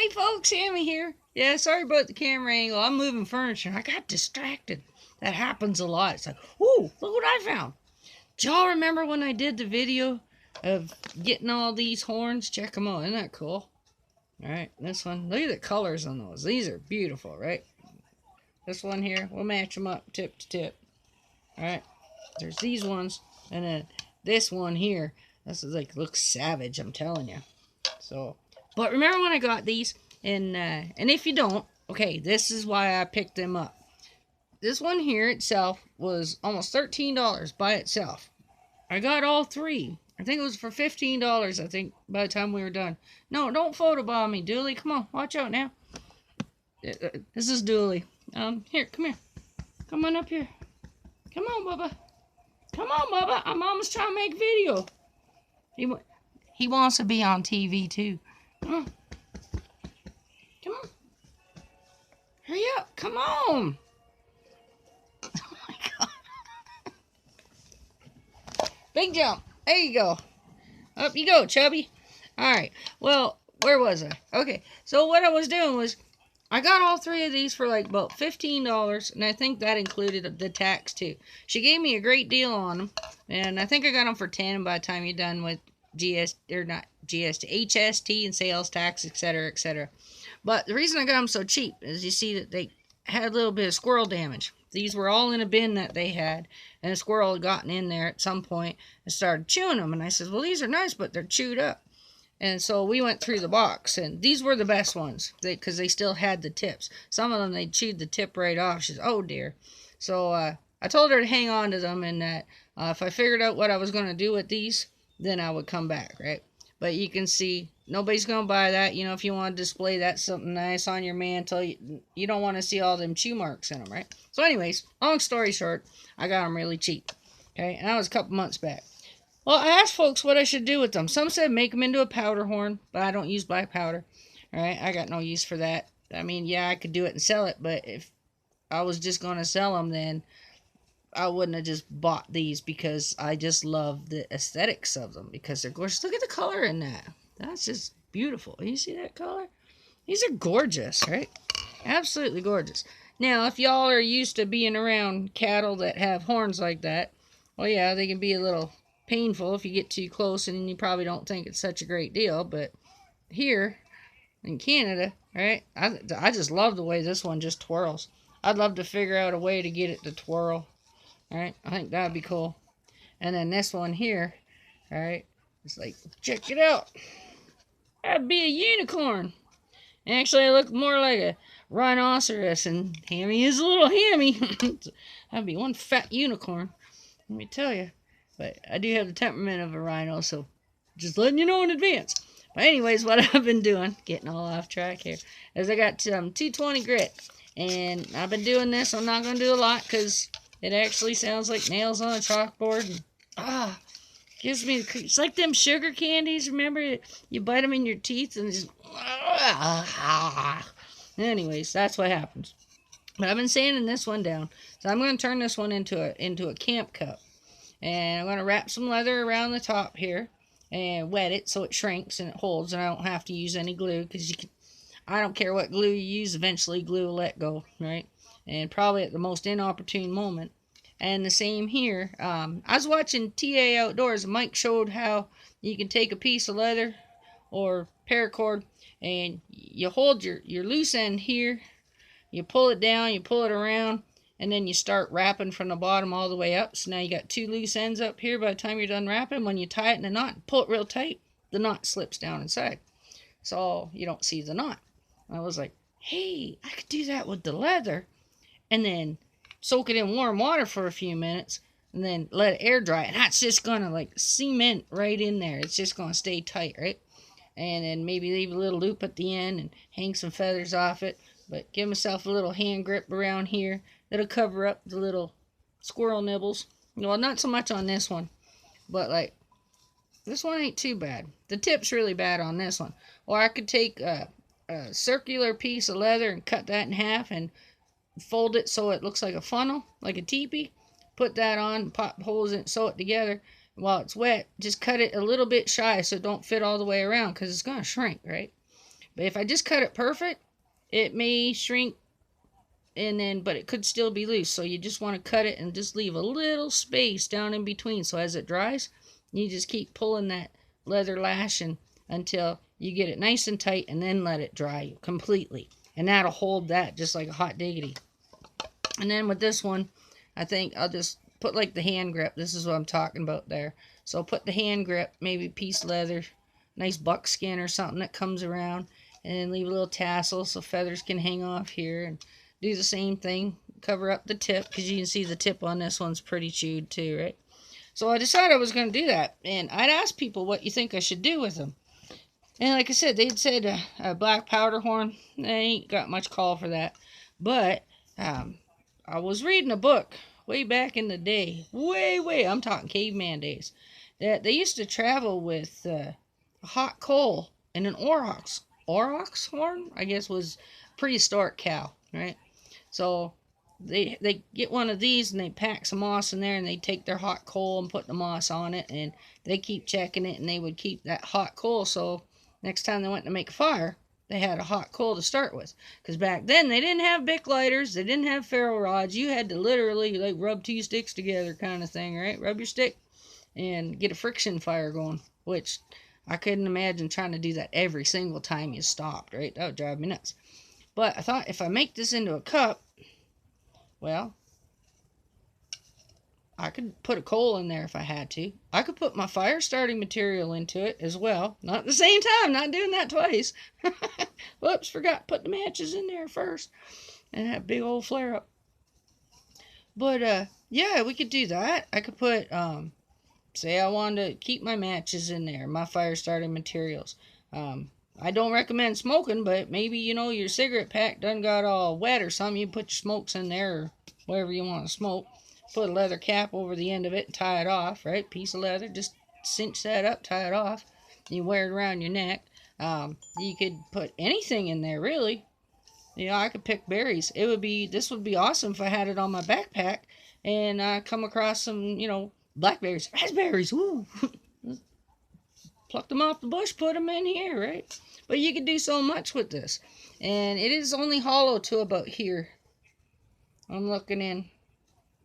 Hey folks, Sammy here. Yeah, sorry about the camera angle. I'm moving furniture. I got distracted. That happens a lot. It's like, ooh, look what I found. Do y'all remember when I did the video of getting all these horns? Check them out. Isn't that cool? Alright, this one. Look at the colors on those. These are beautiful, right? This one here, we'll match them up tip to tip. Alright, there's these ones. And then this one here. This is like, looks savage, I'm telling you. So, but remember when I got these? And if you don't, okay, this is why I picked them up. This one here itself was almost $13 by itself. I got all three. I think it was for $15, I think, by the time we were done. No, don't photobomb me, Dooley. Come on, watch out now. This is Dooley. Here, come here. Come on up here. Come on, Bubba. Come on, Bubba. I'm almost trying to make a video. He wants to be on TV, too. Come on. Come on. Hurry up. Come on. Oh, my God. Big jump. There you go. Up you go, Chubby. All right. Well, where was I? Okay. So what I was doing was I got all three of these for like about $15, and I think that included the tax, too. She gave me a great deal on them, and I think I got them for $10 by the time you're done with HST and sales tax, etc., etc. But the reason I got them so cheap is you see that they had a little bit of squirrel damage. These were all in a bin that they had, and a squirrel had gotten in there at some point and started chewing them. And I said, well, these are nice, but they're chewed up. And so we went through the box, and these were the best ones because they still had the tips. Some of them, they chewed the tip right off. She said, oh, dear. So I told her to hang on to them, and that if I figured out what I was going to do with these, then I would come back, right? But you can see nobody's going to buy that. You know, if you want to display that something nice on your mantle, you don't want to see all them chew marks in them, right? So anyways, long story short, I got them really cheap, okay? And that was a couple months back. Well, I asked folks what I should do with them. Some said make them into a powder horn, but I don't use black powder, all right? I got no use for that. I mean, yeah, I could do it and sell it, but if I was just going to sell them, then I wouldn't have just bought these because I just love the aesthetics of them because they're gorgeous. Look at the color in that. That's just beautiful. You see that color? These are gorgeous, right? Absolutely gorgeous. Now, if y'all are used to being around cattle that have horns like that, well, yeah, they can be a little painful if you get too close and you probably don't think it's such a great deal. But here in Canada, right, I just love the way this one just twirls. I'd love to figure out a way to get it to twirl. Alright, I think that'd be cool. And then this one here, alright, it's like, check it out. That'd be a unicorn. Actually, I look more like a rhinoceros, and Hammy is a little hammy. That'd be one fat unicorn, let me tell you. But I do have the temperament of a rhino, so just letting you know in advance. But anyways, what I've been doing, getting all off track here, is I got 220 grit. And I've been doing this. I'm not going to do a lot because it actually sounds like nails on a chalkboard. And, gives me, it's like them sugar candies. Remember, you bite them in your teeth and just, anyways, that's what happens. But I've been sanding this one down. So I'm going to turn this one into a camp cup. And I'm going to wrap some leather around the top here and wet it so it shrinks and it holds. And I don't have to use any glue because I don't care what glue you use. Eventually, glue will let go, right? And probably at the most inopportune moment. And the same here. I was watching TA Outdoors. Mike showed how you can take a piece of leather or paracord and you hold your loose end here. You pull it down, you pull it around, and then you start wrapping from the bottom all the way up. So now you got two loose ends up here. By the time you're done wrapping, when you tie it in a knot, pull it real tight, the knot slips down inside. So you don't see the knot. I was like, hey, I could do that with the leather and then soak it in warm water for a few minutes and then let it air dry. And that's just going to like cement right in there. It's just going to stay tight, right? And then maybe leave a little loop at the end and hang some feathers off it. But give myself a little hand grip around here. That'll cover up the little squirrel nibbles. Well, not so much on this one. But like, this one ain't too bad. The tip's really bad on this one. Or I could take a circular piece of leather and cut that in half and fold it so it looks like a funnel, like a teepee. Put that on, pop holes in it, sew it together. While it's wet, just cut it a little bit shy so it don't fit all the way around because it's going to shrink, right? But if I just cut it perfect, it may shrink, but it could still be loose. So you just want to cut it and just leave a little space down in between. So as it dries, you just keep pulling that leather lashing until you get it nice and tight, and then let it dry completely. And that'll hold that just like a hot diggity. And then with this one, I think I'll just put like the hand grip. This is what I'm talking about there. So put the hand grip, maybe piece leather, nice buckskin or something that comes around, and then leave a little tassel so feathers can hang off here, and do the same thing. Cover up the tip, because you can see the tip on this one's pretty chewed too, right? So I decided I was going to do that, and I'd ask people what you think I should do with them. And like I said, they'd said a black powder horn. They ain't got much call for that. But I was reading a book way back in the day, way, I'm talking caveman days, that they used to travel with a hot coal and an aurochs horn, I guess, was prehistoric cow, right? So they get one of these and they pack some moss in there, and they take their hot coal and put the moss on it, and they keep checking it, and they would keep that hot coal, so next time they went to make a fire, they had a hot coal to start with. Because back then, they didn't have Bic lighters, they didn't have ferro rods. You had to literally like rub two sticks together kind of thing, right? Rub your stick and get a friction fire going, which I couldn't imagine trying to do that every single time you stopped, right? That would drive me nuts. But I thought, if I make this into a cup, well, I could put a coal in there if I had to. I could put my fire starting material into it as well. Not at the same time, not doing that twice. Whoops, forgot to put the matches in there first. And that big old flare up. But, yeah, we could do that. I could put, say I wanted to keep my matches in there, my fire starting materials. I don't recommend smoking, but maybe, you know, your cigarette pack done got all wet or something. You put your smokes in there or whatever you want to smoke. Put a leather cap over the end of it and tie it off, right? Piece of leather, just cinch that up, tie it off. You wear it around your neck. You could put anything in there, really. You know, I could pick berries. This would be awesome if I had it on my backpack and I come across some, you know, blackberries, raspberries, woo! Pluck them off the bush, put them in here, right? But you could do so much with this. And it is only hollow to about here. I'm looking in.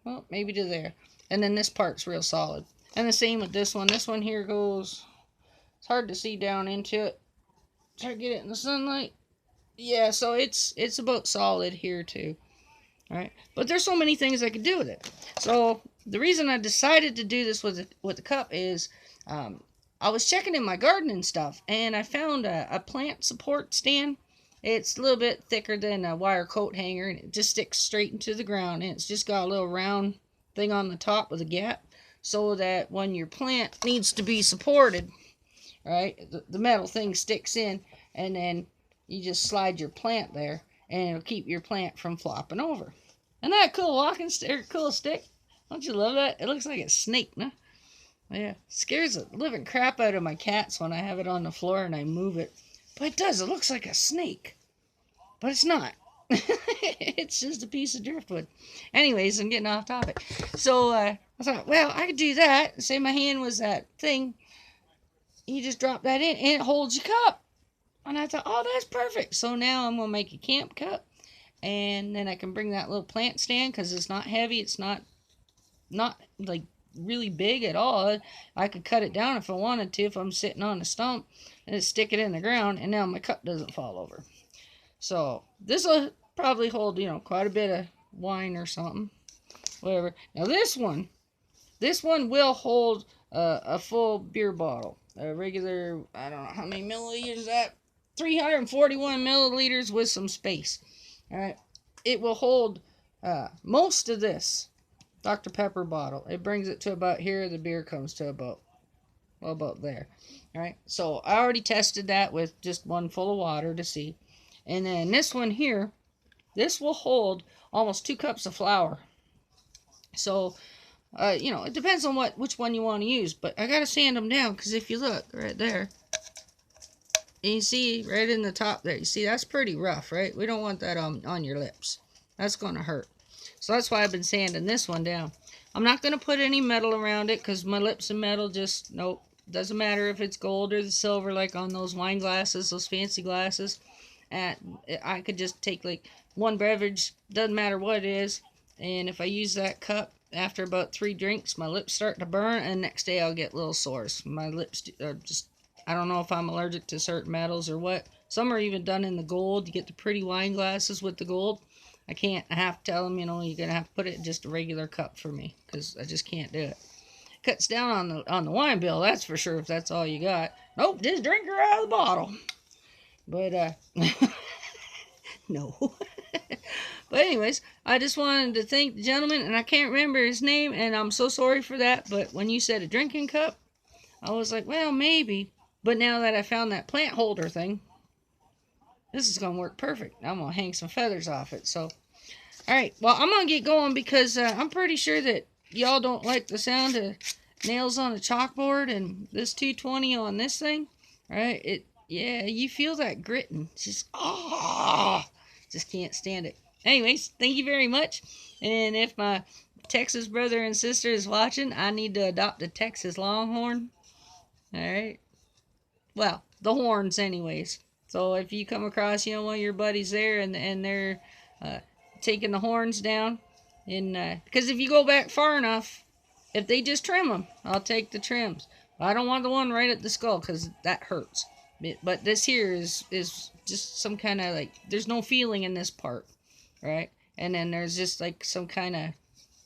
Well, maybe to there. And then this part's real solid. And the same with this one. This one here goes... It's hard to see down into it. Try to get it in the sunlight. Yeah, so it's about solid here too. Alright? But there's so many things I could do with it. So, the reason I decided to do this with the cup is... I was checking in my garden and stuff, and I found a plant support stand. It's a little bit thicker than a wire coat hanger, and it just sticks straight into the ground, and it's just got a little round thing on the top with a gap, so that when your plant needs to be supported, right, the metal thing sticks in, and then you just slide your plant there, and it'll keep your plant from flopping over. Isn't that a cool walking stick? Cool stick? Don't you love that? It looks like a snake, no? Yeah, scares the living crap out of my cats when I have it on the floor and I move it. But it does. It looks like a snake. But it's not. It's just a piece of driftwood. Anyways, I'm getting off topic. So I thought, well, I could do that. Say my hand was that thing. You just drop that in and it holds your cup. And I thought, oh, that's perfect. So now I'm going to make a camp cup. And then I can bring that little plant stand because it's not heavy. It's not like really big at all. I could cut it down if I wanted to, if I'm sitting on a stump, and just stick it in the ground, and now my cup doesn't fall over. So this will probably hold, you know, quite a bit of wine or something, whatever. Now this one will hold a full beer bottle, a regular, I don't know how many milliliters is that, 341 milliliters with some space. All right, it will hold most of this Dr. Pepper bottle. It brings it to about here. The beer comes to about there. All right. So I already tested that with just one full of water to see. And then this one here, this will hold almost 2 cups of flour. So, you know, it depends on which one you want to use. But I got to sand them down because if you look right there, and you see right in the top there, you see that's pretty rough, right? We don't want that on your lips. That's going to hurt. So that's why I've been sanding this one down. I'm not going to put any metal around it because my lips and metal just, nope, Doesn't matter if it's gold or the silver, like on those wine glasses, those fancy glasses. I could just take like one beverage, doesn't matter what it is, and if I use that cup after about 3 drinks, my lips start to burn, and next day I'll get little sores. My lips are just, I don't know if I'm allergic to certain metals or what. Some are even done in the gold. You get the pretty wine glasses with the gold. I can't, I have to tell them, you know, you're going to have to put it in just a regular cup for me, because I just can't do it. Cuts down on the wine bill, that's for sure, if that's all you got. Nope, just drink her out of the bottle. But, no. But anyways, I just wanted to thank the gentleman, and I can't remember his name, and I'm so sorry for that, but when you said a drinking cup, I was like, well, maybe. But now that I found that plant holder thing, this is going to work perfect. I'm going to hang some feathers off it. So, alright, well, I'm going to get going because I'm pretty sure that y'all don't like the sound of nails on a chalkboard and this 220 on this thing. Alright, yeah, you feel that gritting. Just, just can't stand it. Anyways, thank you very much. And if my Texas brother and sister is watching, I need to adopt a Texas Longhorn. Alright. Well, the horns anyways. So if you come across, you know, one of your buddies there and they're taking the horns down, and because if you go back far enough, if they just trim them, I'll take the trims. I don't want the one right at the skull because that hurts. But this here is just some kind of like, there's no feeling in this part, right? And then there's just like some kind of,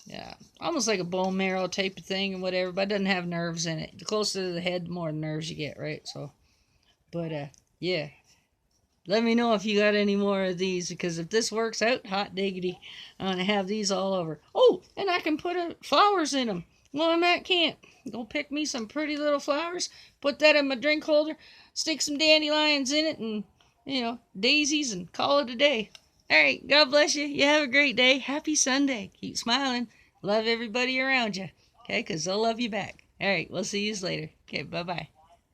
yeah, almost like a bone marrow type of thing and whatever, but it doesn't have nerves in it. The closer to the head, the more nerves you get, right? So, but yeah. Let me know if you got any more of these, because if this works out, hot diggity, I'm going to have these all over. Oh, and I can put flowers in them. Well, Matt can't. Go pick me some pretty little flowers, put that in my drink holder, stick some dandelions in it, and, you know, daisies, and call it a day. All right, God bless you. You have a great day. Happy Sunday. Keep smiling. Love everybody around you, okay, because they'll love you back. All right, we'll see you later. Okay, bye-bye.